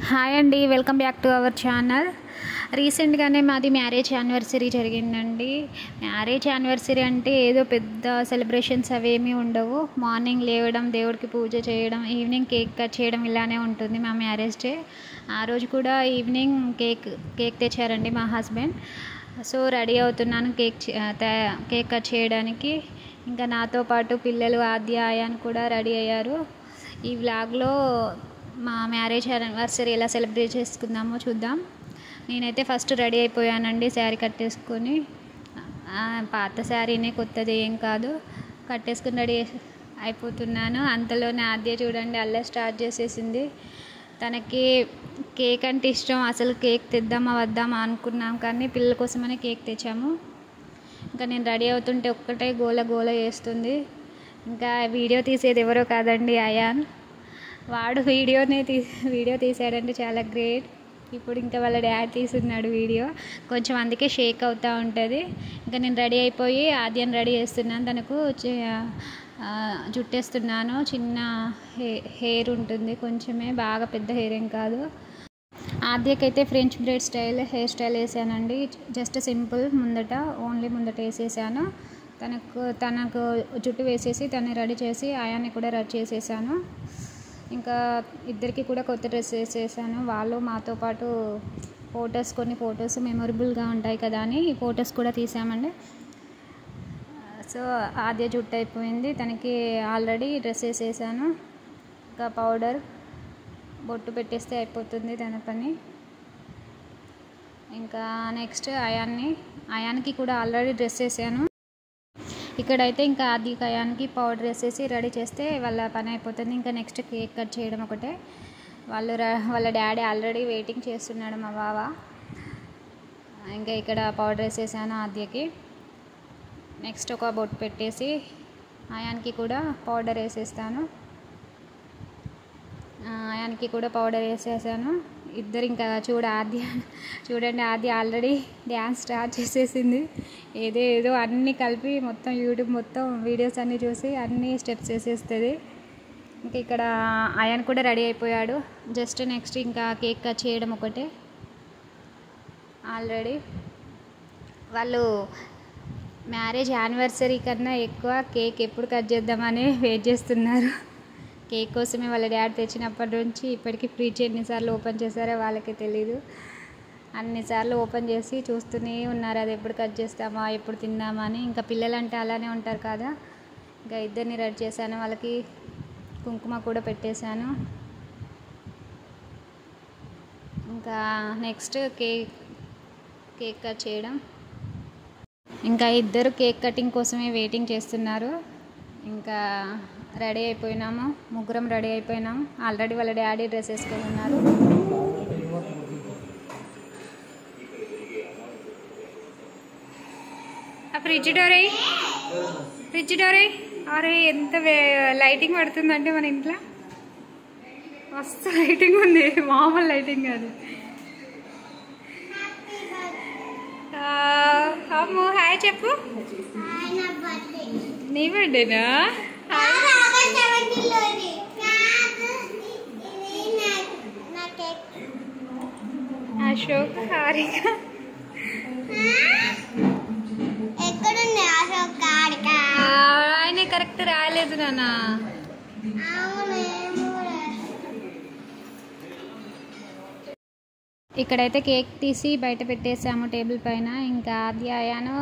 Hi అండి, welcome back to our channel. రీసెంట్గానే మాది మ్యారేజ్ యానివర్సరీ జరిగిందండి. మ్యారేజ్ యానివర్సరీ అంటే ఏదో పెద్ద సెలబ్రేషన్స్ అవేమీ ఉండవు. మార్నింగ్ లేవడం, దేవుడికి పూజ చేయడం, ఈవినింగ్ కేక్ కట్ చేయడం ఇలానే ఉంటుంది మా మ్యారేజ్ డే. ఆ రోజు కూడా ఈవినింగ్ కేక్ తెచ్చారండి మా హస్బెండ్. సో రెడీ అవుతున్నాను కేక్ కట్ చేయడానికి. ఇంకా నాతో పాటు పిల్లలు ఆద్య అయాన్ కూడా రెడీ అయ్యారు. ఈ వ్లాగ్లో మా మ్యారేజ్ యానివర్సరీ ఎలా సెలబ్రేట్ చేసుకుందామో చూద్దాం. నేనైతే ఫస్ట్ రెడీ అయిపోయానండి, శారీ కట్టేసుకొని. పాత శారీనే, కొత్తది ఏం కాదు. కట్టేసుకుని రెడీ అయిపోతున్నాను. అంతలోనే ఆద్య చూడండి అలా స్టార్ట్ చేసేసింది. తనకి కేక్ అంటే ఇష్టం. అసలు కేక్ తెద్దామా వద్దామా అనుకున్నాం, కానీ పిల్లల కోసమనే కేక్ తెచ్చాము. ఇంకా నేను రెడీ అవుతుంటే ఒక్కటే గోల గోల చేస్తుంది. ఇంకా వీడియో తీసేది ఎవరో కాదండి, అయాన్. వాడు వీడియో తీసాడంటే చాలా గ్రేట్. ఇప్పుడు ఇంకా వాళ్ళ డాడీ తీస్తున్నాడు వీడియో. కొంచెం అందుకే షేక్ అవుతూ ఉంటుంది. ఇంకా నేను రెడీ అయిపోయి ఆద్యను రెడీ చేస్తున్నాను. తనకు జుట్టేస్తున్నాను. చిన్న హెయిర్ ఉంటుంది, కొంచెమే, బాగా పెద్ద హెయిర్ ఏం కాదు. ఆద్యకైతే ఫ్రెంచ్ బ్రైడ్ హెయిర్ స్టైల్ వేసానండి. జస్ట్ సింపుల్, ఓన్లీ ముందట వేసేసాను. తనకు జుట్టు వేసేసి తను రెడీ చేసి ఆయాన్ని కూడా రెడీ చేసేసాను. ఇంకా ఇద్దరికి కూడా కొత్త డ్రెస్ వేసేసాను. వాళ్ళు మాతో పాటు కొన్ని ఫొటోస్ మెమొరబుల్గా ఉంటాయి కదా అని ఫొటోస్ కూడా తీసామండి. సో ఆద్య జుట్టు అయిపోయింది, తనకి ఆల్రెడీ డ్రెస్ వేసేసాను. ఇంకా పౌడర్, బొట్టు పెట్టేస్తే అయిపోతుంది తన పని. ఇంకా నెక్స్ట్ అయాన్కి కూడా ఆల్రెడీ డ్రెస్ వేసాను. ఇక్కడైతే ఇంకా ఆద్యకి అయాన్కి పౌడర్ వేసేసి రెడీ చేస్తే వాళ్ళ పని అయిపోతుంది. ఇంకా నెక్స్ట్ కేక్ కట్ చేయడం ఒకటే. వాళ్ళ డాడీ ఆల్రెడీ వెయిటింగ్ చేస్తున్నాడు, మా బావ. ఇంకా ఇక్కడ పౌడర్ వేసేసాను ఆద్యకి. నెక్స్ట్ ఒక బొట్టు పెట్టేసి అయాన్కి కూడా పౌడర్ వేసేస్తాను. అయాన్కి కూడా పౌడర్ వేసేసాను. ఇద్దరు ఇంకా చూడండి ఆద్య ఆల్రెడీ డ్యాన్స్ స్టార్ట్ చేసేసింది. ఏదో అన్నీ కలిపి మొత్తం యూట్యూబ్ మొత్తం వీడియోస్ అన్నీ చూసి అన్నీ స్టెప్స్ వేసేస్తుంది. ఇంకా ఇక్కడ అయాన్ కూడా రెడీ అయిపోయాడు. జస్ట్ నెక్స్ట్ ఇంకా కేక్ కట్ చేయడం ఒకటే. ఆల్రెడీ వాళ్ళు మ్యారేజ్ యానివర్సరీ కన్నా ఎక్కువ కేక్ ఎప్పుడు కట్ చేద్దామని వెయిట్ చేస్తున్నారు. కేక్ కోసమే వాళ్ళ డాడీ తెచ్చినప్పటి నుంచి ఇప్పటికీ ఫ్రిడ్జ్ ఎన్నిసార్లు ఓపెన్ చేశారో వాళ్ళకి తెలీదు. అన్నిసార్లు ఓపెన్ చేసి చూస్తూనే ఉన్నారు, అది ఎప్పుడు కట్ చేస్తామా, ఎప్పుడు తిందామా అని. ఇంకా పిల్లలంటే అలానే ఉంటారు కదా. ఇంకా ఇద్దరిని రెడీ చేశాను. వాళ్ళకి కుంకుమ కూడా పెట్టేశాను. ఇంకా నెక్స్ట్ కేక్ కట్ చేయడం. ఇంకా ఇద్దరు కేక్ కటింగ్ కోసమే వెయిటింగ్ చేస్తున్నారు. ఇంకా రెడీ అయిపోయినాము, ముగ్గురం రెడీ అయిపోయినాము. ఆల్రెడీ వాళ్ళ డాడీ డ్రెస్ వేసుకొని ఉన్నారు. ఫ్రిడ్జ్ డోరే అరే ఎంత లైటింగ్ పడుతుందంటే మన ఇంట్లో మస్తు లైటింగ్ ఉంది, మామూలు లైటింగ్ కాదు. అమ్ము హాయ్ చెప్పు. నీ బర్త్డేనా? అశోక్, హారిక. ఆయన కరెక్ట్ రాయలేదు నాన్న. ఇక్కడైతే కేక్ తీసి బయట పెట్టేసాము టేబుల్ పైన. ఇంకా ఆద్య అయాను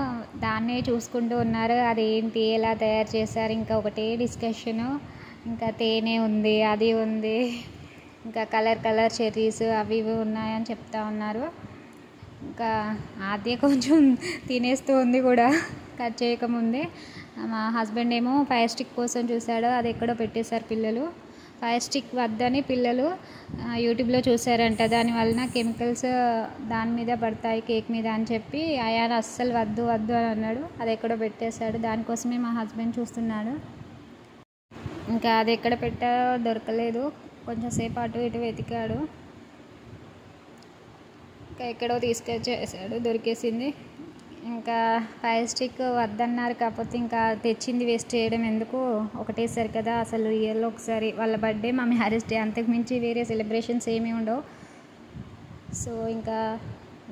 దాన్నే చూసుకుంటూ ఉన్నారు. అదేంటి, ఎలా తయారు చేశారు, ఇంకా ఒకటే డిస్కషను. ఇంకా తేనె ఉంది, అది ఉంది, ఇంకా కలర్ చెర్రీస్ అవి ఇవి ఉన్నాయని చెప్తా ఉన్నారు. ఇంకా ఆద్య కొంచెం తినేస్తూ ఉంది కూడా కట్ చేయకముందే. మా హస్బెండ్ ఏమో ఫైర్ స్టిక్ కోసం చూశాడు, అది ఎక్కడో పెట్టేశారు పిల్లలు. ఫైర్ స్టిక్ వద్దని పిల్లలు యూట్యూబ్లో చూసారంట. దానివలన కెమికల్స్ దాని మీద పడతాయి, కేక్ మీద అని చెప్పి అయాన్ అస్సలు వద్దు అని అన్నాడు. అది ఎక్కడో పెట్టేశాడు. దానికోసమే మా హస్బెండ్ చూస్తున్నాడు. ఇంకా అది ఎక్కడ పెట్టారో దొరకలేదు. కొంచెం సేపు అటు ఇటు వెతికాడు. ఇంకా ఎక్కడో తీసుకొచ్చేసాడు, దొరికేసింది. ఇంకా ఫైర్ స్టిక్ వద్దన్నారు, కాకపోతే ఇంకా తెచ్చింది వేస్ట్ చేయడం ఎందుకు, ఒకటేసారి కదా. అసలు ఇయర్లో ఒకసారి వాళ్ళ బర్త్డే, మా మ్యారేజ్ డే, అంతకుమించి వేరే సెలబ్రేషన్స్ ఏమీ ఉండవు. సో ఇంకా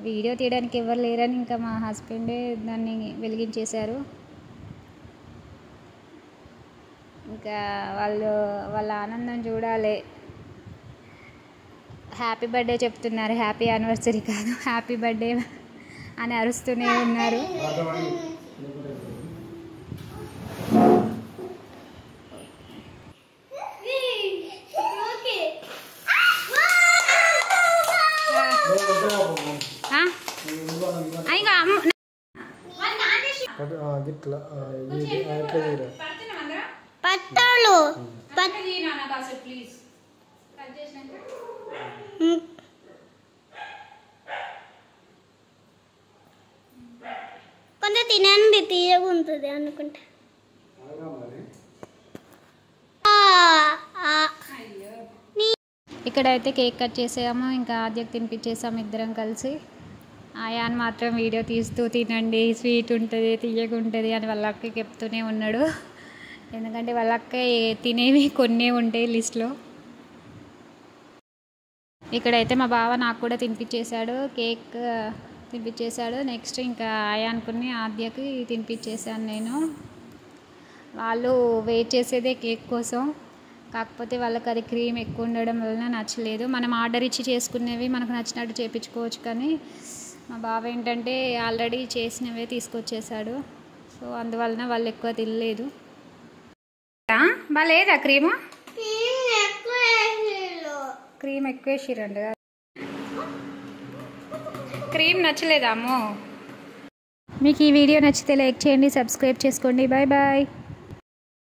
వీడియో తీయడానికి ఎవరు లేరని ఇంకా మా హస్బెండే దాన్ని వెలిగించేశారు. ఇంకా వాళ్ళ ఆనందం చూడాలి. హ్యాపీ బర్త్డే చెప్తున్నారు, హ్యాపీ యానివర్సరీ కాదు, హ్యాపీ బర్త్డే అని అరుస్తూనే ఉన్నారు. కొంచెం తినండి, తీయగా ఉంటుంది అనుకుంటా. ఇక్కడైతే కేక్ కట్ చేసాము, ఇంకా ఆద్యకు తినిపించేసాము ఇద్దరం కలిసి. ఆయాన్ మాత్రం వీడియో తీస్తూ తినండి, స్వీట్ ఉంటుంది, తీయగా ఉంటుంది అని వాళ్ళ అక్కకి చెప్తూనే ఉన్నాడు. ఎందుకంటే వాళ్ళ అక్క తినేవి కొన్నే ఉంటాయి లిస్ట్లో. ఇక్కడైతే మా బావ నాకు కూడా తినిపించేశాడు, కేక్ తినిపించేశాడు. నెక్స్ట్ ఇంకా ఆయాన్కుని ఆద్యకి తినిపించేశాను నేను. వాళ్ళు వెయిట్ చేసేదే కేక్ కోసం, కాకపోతే వాళ్ళకి అది క్రీమ్ ఎక్కువ ఉండడం వలన నచ్చలేదు. మనం ఆర్డర్ ఇచ్చి చేసుకునేవి మనకు నచ్చినట్టు చేయించుకోవచ్చు, కానీ మా బావ ఏంటంటే ఆల్రెడీ చేసినవే తీసుకొచ్చేసాడు. సో అందువలన వాళ్ళు ఎక్కువ తినలేదు. బాగాలేదా క్రీము? క్రీమ్ ఎక్కువ వేసిరండి. క్రీమ్ నచ్చలేదా అమ్మో? మీకు ఈ వీడియో నచ్చితే లైక్ చేయండి, సబ్స్క్రైబ్ చేసుకోండి. Bye bye.